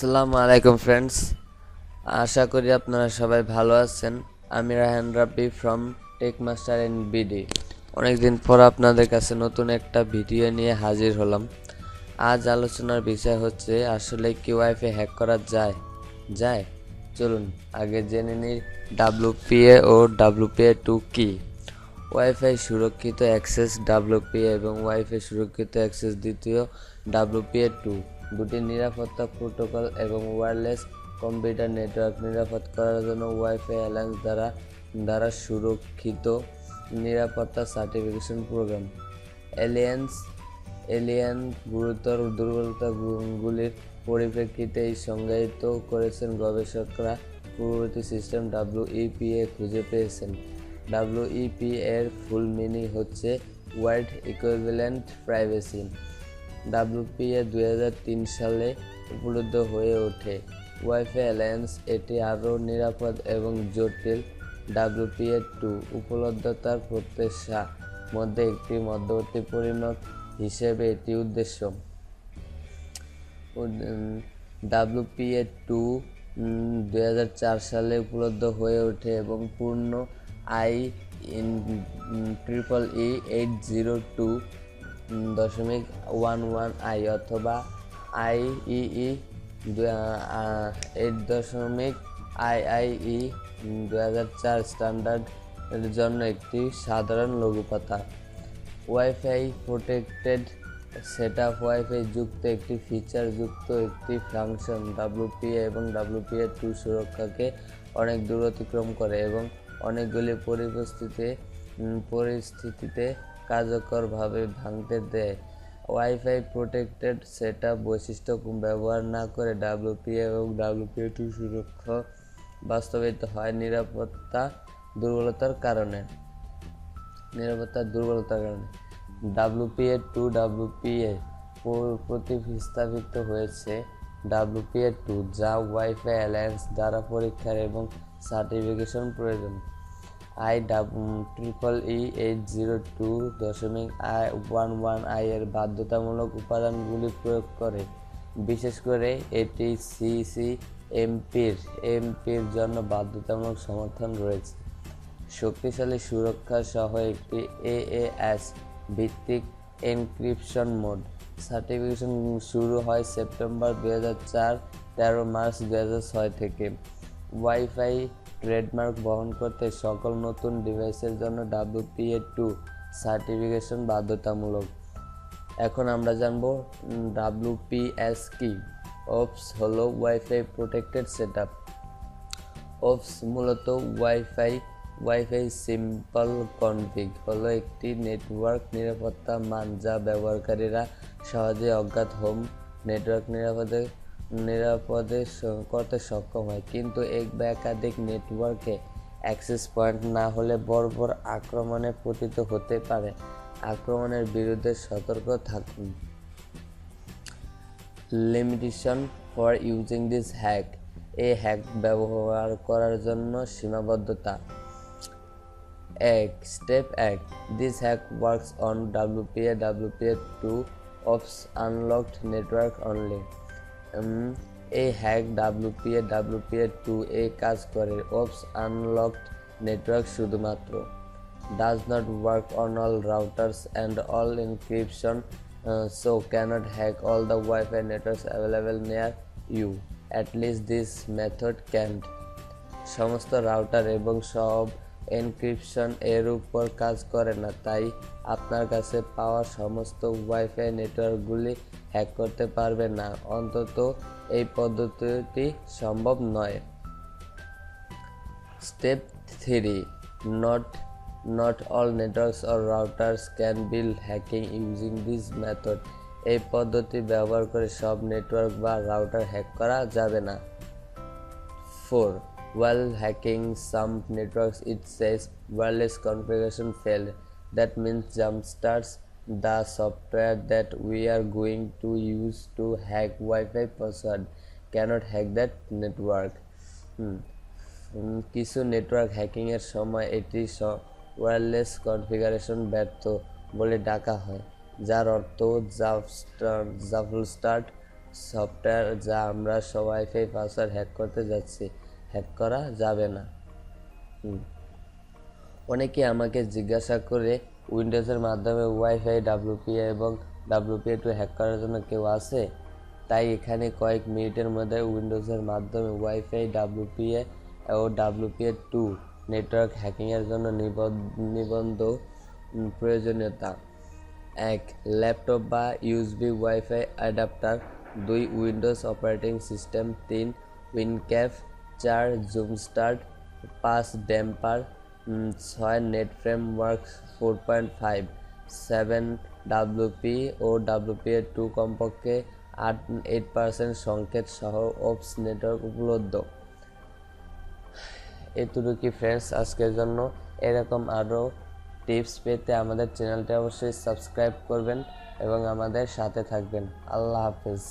আসসালামু আলাইকুম ফ্রেন্ডস, আশা করি আপনারা সবাই ভালো আছেন। আমি Rahan Rabbi from tech master and BD. অনেকদিন পর আপনাদের কাছে নতুন একটা ভিডিও নিয়ে হাজির হলাম। আজ আলোচনার বিষয় হচ্ছে আসলে কি ওয়াইফাই হ্যাক করা যায়। চলুন আগে জেনে নিই WPA ও WPA2 কি। ওয়াইফাই সুরক্ষিত অ্যাক্সেস WPA এবং ওয়াইফাই সুরক্ষিত অ্যাক্সেস দ্বিতীয় WPA2 দুটি নিরাপত্তা প্রোটোকল এবং ওয়্যারলেস কম্পিউটার নেটওয়ার্ক নিরাপদ করার জন্য ওয়াইফাই অ্যালায়েন্স দ্বারা সুরক্ষিত নিরাপত্তা সার্টিফিকেশন প্রোগ্রাম। এলিয়ান গুরুতর দুর্বলতাগুলির পরিপ্রেক্ষিতে এই সংজ্ঞায়িত করেছেন গবেষকরা। পূর্ববর্তী সিস্টেম WEPA খুঁজে পেয়েছেন। WEPA এর ফুল মিনিং হচ্ছে ওয়ার্ল্ড ইকুইভ্যালেন্ট প্রাইভেসি। WPA 2003 সালে উপলব্ধ হয়ে ওঠে। ওয়াইফাই অ্যালায়েন্স এটি আরও নিরাপদ এবং জটিল। WPA2 উপলব্ধতার প্রত্যাশা মধ্যে একটি মধ্যবর্তী পরিমাপ হিসেবে এটি উদ্দেশ্য। WPA2 2004 সালে উপলব্ধ হয়ে ওঠে এবং পূর্ণ IEEE 802.11i অথবা IEEE 8.II 2004 স্ট্যান্ডার্ড এর জন্য একটি সাধারণ লঘুপাতা। ওয়াইফাই প্রোটেক্টেড সেটআপ ওয়াইফাই যুক্ত একটি ফিচার যুক্ত একটি ফাংশন। WPA এবং WPA2 সুরক্ষাকে অনেক দূর অতিক্রম করে এবং অনেকগুলি পরিস্থিতিতে কার্যকরভাবে ভাঙতে দেয়। ওয়াইফাই প্রোটেক্টেড সেটআপ বৈশিষ্ট্য ব্যবহার না করে WPA এবং WPA2 সুরক্ষা বাস্তবায়িত হয় নিরাপত্তার দুর্বলতার কারণে। WPA2 WPA প্রতিস্থাপিত হয়েছে WPA2 যা ওয়াইফাই অ্যালায়েন্স দ্বারা পরীক্ষার এবং সার্টিফিকেশন প্রয়োজন। IEEE 802.11i এর বাধ্যতামূলক উপাদানগুলি প্রয়োগ করে। বিশেষ করে এটি এমপির জন্য বাধ্যতামূলক সমর্থন রয়েছে। শক্তিশালী সুরক্ষা সহ একটি AAS ভিত্তিক এনক্রিপশন মোড। সার্টিফিকেশন শুরু হয় সেপ্টেম্বর 2004, 13 মার্চ 2006 থেকে। ওয়াইফাই ট্রেডমার্ক বহন করতে সকল নতুন ডিভাইসের জন্য WPA2 সার্টিফিকেশন বাধ্যতামূলক। এখন আমরা জানব WPS কি। ওপস হলো ওয়াইফাই প্রোটেক্টেড সেটআপ। ওপস মূলত ওয়াইফাই সিম্পল কনফিগ হলো একটি নেটওয়ার্ক নিরাপত্তা মান যা ব্যবহারকারীরা সহজে অজ্ঞাত হোম নেটওয়ার্ক নিরাপদে করতে সক্ষম হয়, কিন্তু এক বা একাধিক নেটওয়ার্কে অ্যাক্সেস পয়েন্ট না হলে বর্বর আক্রমণে পতিত হতে পারে। আক্রমণের বিরুদ্ধে সতর্ক থাকুন। Limitation for using this hack. এই হ্যাক ব্যবহার করার জন্য সীমাবদ্ধতা। Step 1. This hack works on WPA WPA2 ops unlocked network only. এই হ্যাক WPA WPA2 এ কাজ করে ops unlocked network শুধুমাত্র। Does not work on all routers and all encryption, so cannot hack all the Wi-Fi networks available near you. At least this method can't. সমস্ত router এবং সব encryption এর উপর কাজ করে না, তাই আপনার কাছে পাওয়া সমস্ত ওয়াইফাই নেটওয়ার্কগুলি হ্যাক করতে পারবে না। অন্তত এই পদ্ধতিটি সম্ভব নয়। Step 3. Not all networks or routers can be hacking using this method. এই পদ্ধতি ব্যবহার করে সব নেটওয়ার্ক বা রাউটার হ্যাক করা যাবে না। 4. While hacking some networks, it says wireless configuration failed. That means jumpstarts the software that we are going to use to hack Wi-Fi password cannot hack that network. কিছু network hacking এর সময় এটি wireless configuration ব্যর্থ বলে ডাকা হয়, যার অর্থ জাম্পস্টার্ট সফটওয়্যার যা আমরা ওয়াইফাই পাসওয়ার্ড হ্যাক করতে যাচ্ছি, হ্যাক করা যাবে না। অনেকে আমাকে জিজ্ঞাসা করে উইন্ডোজের মাধ্যমে ওয়াইফাই, WPA এবং WPA2 হ্যাক করার জন্য কেউ আছে? তাই এখানে কয়েক মিনিটের মধ্যে উইন্ডোজের মাধ্যমে ওয়াইফাই, WPA ও WPA2 নেটওয়ার্ক হ্যাকিংয়ের জন্য নিবন্ধ প্রয়োজনীয়তা। 1. ল্যাপটপ বা USB wifi adapter. 2. Windows operating system. 3. উইনক্যাপ। 4. জুমস্টার্ট। 5. Damper. 6. Net framework 4.5। 7. WP ও WPA2 কমপক্ষে 8% সংকেত সহ ওপস নেটওয়ার্ক উপলব্ধ। এতটুকু ফ্রেন্ডস আজকের জন্য। এরকম আরও টিপস পেতে আমাদের চ্যানেলটি অবশ্যই সাবস্ক্রাইব করবেন এবং আমাদের সাথে থাকবেন। আল্লাহ হাফেজ।